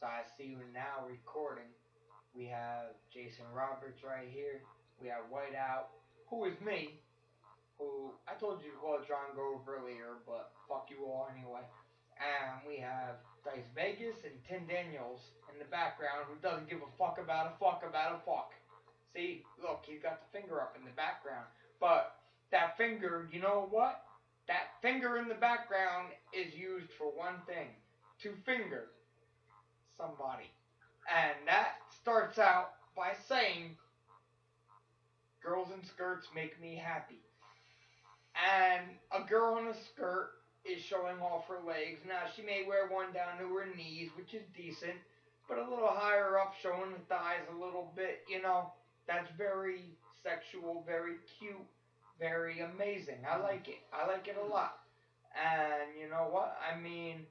I see you now recording. We have Jason Roberts right here. We have Whiteout, who is me, who I told you to call John Grove earlier, but fuck you all anyway. And we have Dice Vegas and Tim Daniels in the background who doesn't give a fuck about a fuck about a fuck. See, look, he's got the finger up in the background. But that finger, you know what? That finger in the background is used for one thing to finger somebody. And that starts out by saying, girls in skirts make me happy. And a girl in a skirt is showing off her legs. Now, she may wear one down to her knees, which is decent, but a little higher up, showing the thighs a little bit, you know, that's very sexual, very cute, very amazing. I like it. I like it a lot. And you know what? I mean,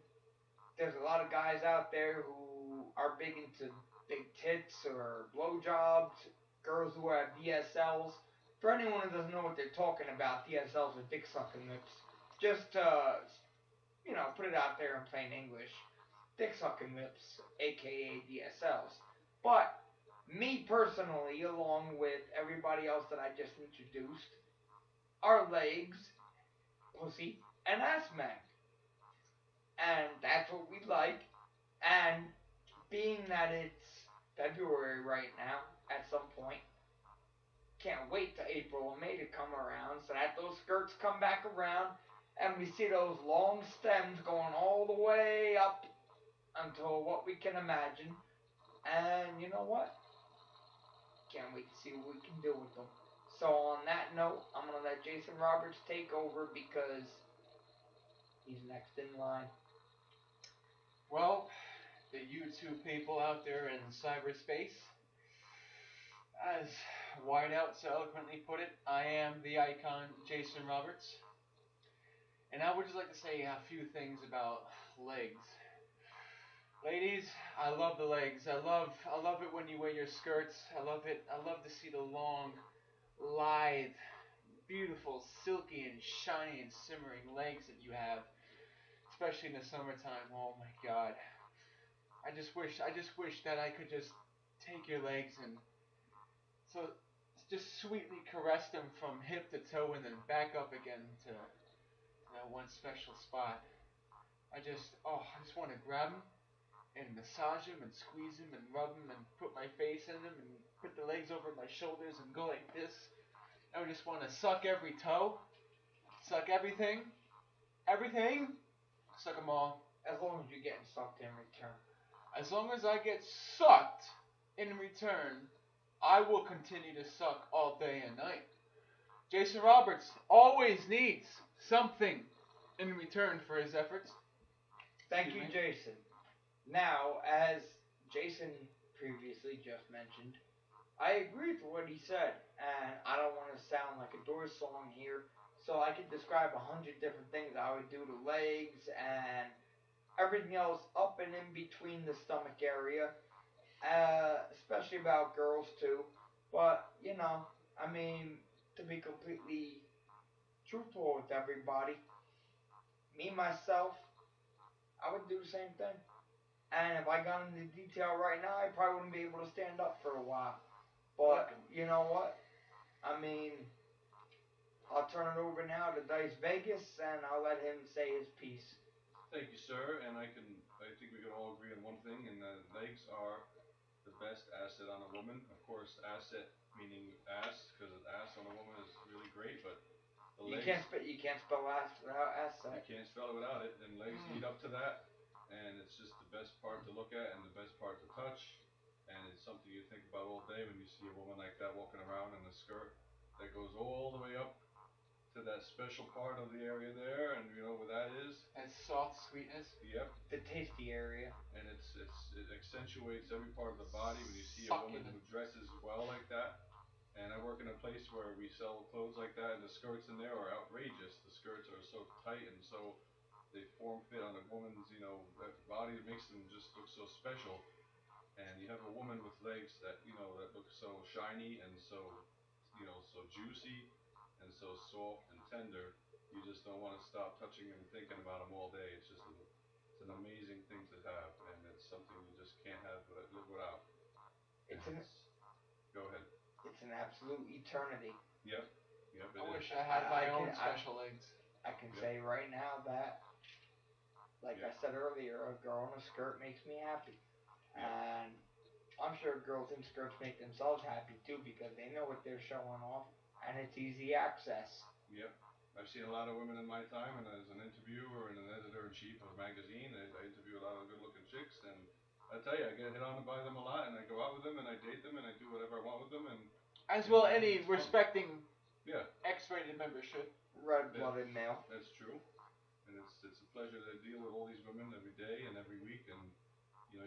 there's a lot of guys out there who are big into big tits or blowjobs, girls who have DSLs. For anyone who doesn't know what they're talking about, DSLs are dick sucking lips. Just put it out there in plain English. Dick sucking lips, aka DSLs. But me personally, along with everybody else that I just introduced, are legs, pussy, and ass men. And that's what we like. And being that it's February right now, at some point, can't wait to April and May to come around so that those skirts come back around and we see those long stems going all the way up until what we can imagine. And you know what? Can't wait to see what we can do with them. So on that note, I'm going to let Jason Roberts take over because he's next in line. Well, the YouTube people out there in cyberspace, as Whiteout so eloquently put it, I am the icon Jason Roberts. And I would just like to say a few things about legs. Ladies, I love the legs. I love it when you wear your skirts. I love it. I love to see the long, lithe, beautiful, silky and shiny and simmering legs that you have, especially in the summertime. Oh my God. I just wish that I could just take your legs and just sweetly caress them from hip to toe and then back up again to that one special spot. I just want to grab them and massage them and squeeze them and rub them and put my face in them and put the legs over my shoulders and go like this. I just want to suck every toe, suck everything, suck them all. As long as you're getting sucked in return. As long as I get sucked in return, I will continue to suck all day and night. Jason Roberts always needs something in return for his efforts. Thank you, Jason. Now, as Jason previously just mentioned, I agree with what he said, and I don't want to sound like a Doors song here, so I could describe 100 different things I would do to legs and everything else up and in between the stomach area, especially about girls too. But, I mean, to be completely truthful with everybody, me, myself, I would do the same thing. And if I got into detail right now, I probably wouldn't be able to stand up for a while. But, you know what? I mean, I'll turn it over now to Dice Vegas, and I'll let him say his piece. Thank you, sir. And I think we can all agree on one thing, and that legs are the best asset on a woman. Of course, asset meaning ass, because an ass on a woman is really great, but the legs... You can't spell ass without asset. You can't spell it without it, and legs lead up to that, and it's just the best part to look at and the best part to touch, and it's something you think about all day when you see a woman like that walking around in a skirt that goes all the way up to that special part of the area there, and you know where that is. That soft sweetness. Yep. The tasty area. And it accentuates every part of the body when you see a woman who dresses well like that. And I work in a place where we sell clothes like that, and the skirts in there are outrageous. The skirts are so tight and so they form fit on a woman's, body. It makes them just look so special. And you have a woman with legs that look so shiny and so juicy and so soft and tender. You just don't want to stop touching them and thinking about them all day. It's an amazing thing to have, and it's something you just can't live without. It's And an go ahead. it's an absolute eternity. Yep. Yep. I It wish is. I had my own I- special legs. I can Yep. say right now that, like Yeah. I said earlier, a girl in a skirt makes me happy. Yeah. And I'm sure girls in skirts make themselves happy too because they know what they're showing off and it's easy access. Yep. I've seen a lot of women in my time, and as an interviewer and an editor-in-chief of a magazine, I interview a lot of good-looking chicks, and I tell you, I get hit on by them a lot, and I go out with them, and I date them, and I do whatever I want with them, and As will any respecting yeah, X-rated member should. Red-blooded male. that's true. And it's a pleasure to deal with all these women every day and every week, and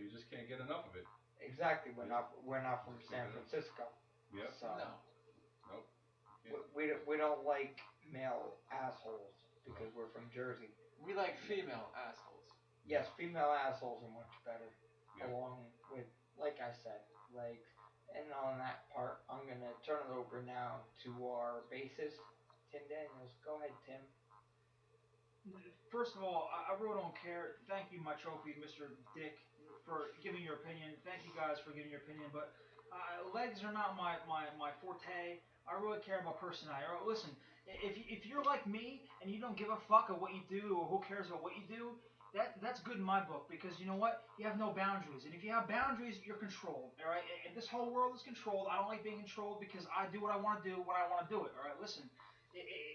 you just can't get enough of it. Exactly. We're not from San Francisco. Yep. So No. we don't like male assholes because we're from Jersey. We like female assholes. Yes, female assholes are much better. Yeah. Along with, like I said, legs. And on that part, I'm gonna turn it over now to our bassist, Tim Daniels. Go ahead, Tim. First of all, I really don't care. Thank you, my trophy, Mr. Dick, for giving your opinion. Thank you guys for giving your opinion. But legs are not my forte. I really care about personality. Listen, if you're like me and you don't give a fuck of what you do or who cares about what you do, that's good in my book because you know what? You have no boundaries. And if you have boundaries, you're controlled. All right? And this whole world is controlled. I don't like being controlled because I do what I want to do when I want to do it. All right? Listen.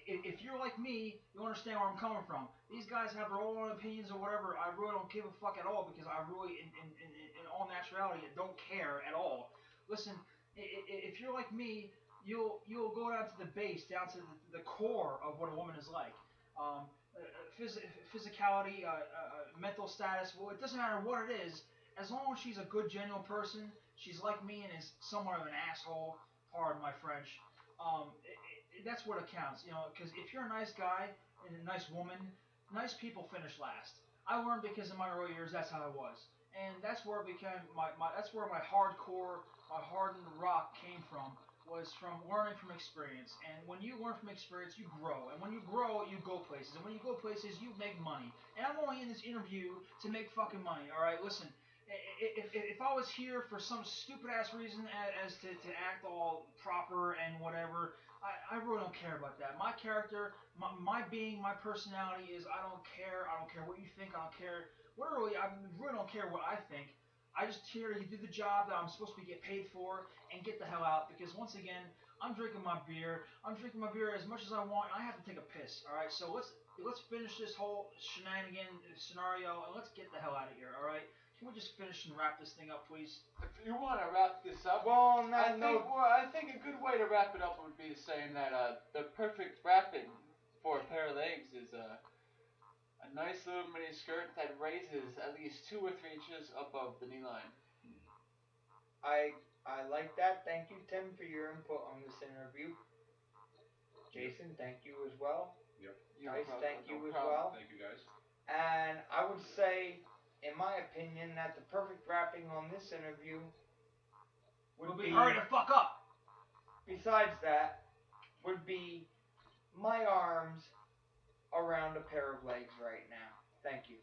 If you're like me, you understand where I'm coming from. These guys have their own opinions or whatever. I really don't give a fuck at all because I really, in all naturality, don't care at all. Listen, if you're like me, you'll go down to the base, down to the core of what a woman is like. Physicality, mental status. Well, it doesn't matter what it is. As long as she's a good, genuine person, she's like me and is somewhat of an asshole. Pardon my French. That's what it counts, because if you're a nice guy and a nice woman, nice people finish last. I learned because in my early years that's how I was, and that's where it became that's where my hardcore, my hardened rock came from, was from learning from experience. And when you learn from experience, you grow, and when you grow, you go places, and when you go places, you make money. And I'm only in this interview to make fucking money. All right, listen. If I was here for some stupid ass reason as to act all proper and whatever, I really don't care about that. My character, my being, my personality is I don't care. I don't care what you think. I don't care. I really don't care what I think. I just here to do the job that I'm supposed to get paid for and get the hell out because once again, I'm drinking my beer. I'm drinking my beer as much as I want. And I have to take a piss. All right, so let's finish this whole shenanigan scenario and let's get the hell out of here. All right. Can we just finish and wrap this thing up, please? If you want to wrap this up, Well, on I that note, think a good way to wrap it up would be saying that the perfect wrapping for a pair of legs is a nice little mini skirt that raises at least 2 or 3 inches above the knee line. I like that. Thank you, Tim, for your input on this interview. Jason, thank you as well. Yep. Guys, thank you as problem. well. Thank you, guys. And I would say, in my opinion, that the perfect wrapping on this interview would be, hurry the fuck up. besides that, would be my arms around a pair of legs right now. Thank you.